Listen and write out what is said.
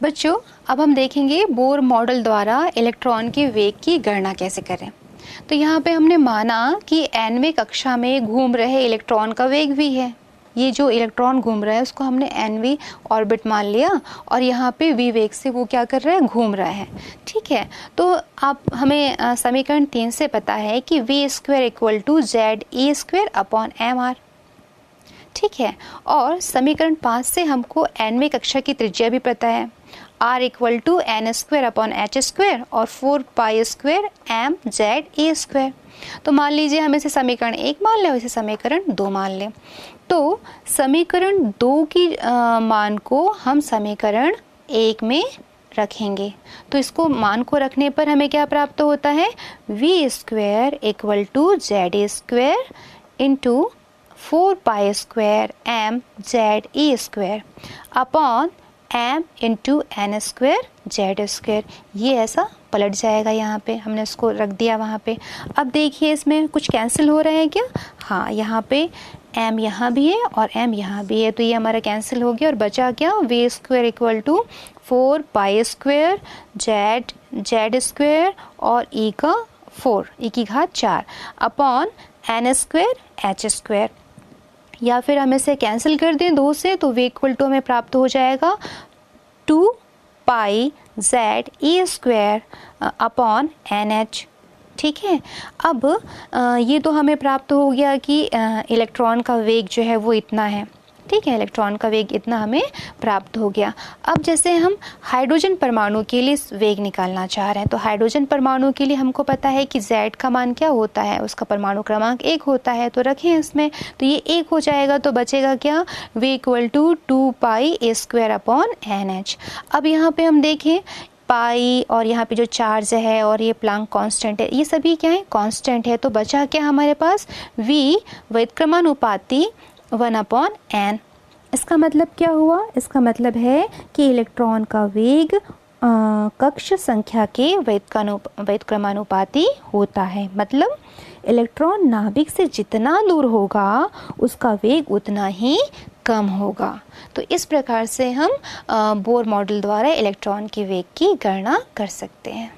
बच्चों, अब हम देखेंगे बोर मॉडल द्वारा इलेक्ट्रॉन के वेग की गणना कैसे करें। तो यहाँ पे हमने माना कि nवें कक्षा में घूम रहे इलेक्ट्रॉन का वेग v है। ये जो इलेक्ट्रॉन घूम रहा है उसको हमने nवीं ऑर्बिट मान लिया और यहाँ पे v वेग से वो क्या कर रहा है, घूम रहा है। ठीक है, तो आप हमें समीकरण 3 से पता है कि v square equal to Z E square upon M R. ठीक है, और समीकरण 5 से हमको nवें कक्षा की त्रिज्या भी पता है, r equal to N square upon H square और 4 pi square M Z A square. तो मान लीजिए हम इसे समीकरण 1 मान लें और इसे समीकरण 2 मान लें। तो समीकरण 2 की मान को हम समीकरण 1 में रखेंगे। तो इसको मान को रखने पर हमें क्या प्राप्त होता है, v square equal to Z A square into 4 pi square M Z E square upon M into N square Z square. ये ऐसा पलट जाएगा, यहाँ पे हमने इसको रख दिया वहाँ पे। अब देखिए इसमें कुछ कैंसिल हो रहा है क्या? हाँ, यहाँ पे m यहाँ भी है और m यहाँ भी है, तो ये हमारा कैंसिल हो गया और बचा क्या, v square equal to 4 pi square Z square और e का 4 e की घात 4 upon N square H square. या फिर हम इसे कैंसिल कर दें 2 से, तो v इक्वल टू हमें प्राप्त हो जाएगा 2 पाई Z E square upon N H. ठीक है, अब ये तो हमें प्राप्त हो गया कि इलेक्ट्रॉन का वेग जो है वो इतना है। ठीक है, इलेक्ट्रॉन का वेग इतना हमें प्राप्त हो गया। अब जैसे हम हाइड्रोजन परमाणु के लिए वेग निकालना चाह रहे हैं, तो हाइड्रोजन परमाणु के लिए हमको पता है कि Z का मान क्या होता है, उसका परमाणु क्रमांक 1 होता है। तो रखें इसमें, तो ये 1 हो जाएगा, तो बचेगा क्या, v equal to 2 pi A square upon N H. अब यहाँ पे हम देखें पाई और यहाँ पे जो चार्ज है और ये प्लांक कांस्टेंट है, ये सभी क्या है, कांस्टेंट है। तो बचा क्या हमारे पास, v व्युत्क्रमानुपाती 1 अपॉन n। इसका मतलब क्या हुआ, इसका मतलब है कि इलेक्ट्रॉन का वेग कक्ष संख्या के व्युत्क्रमानुपाती होता है। मतलब इलेक्ट्रॉन नाभिक से जितना दूर होगा उसका वेग उतना ही कम होगा। तो इस प्रकार से हम बोर मॉडल द्वारा इलेक्ट्रॉन के वेग की गणना कर सकते हैं।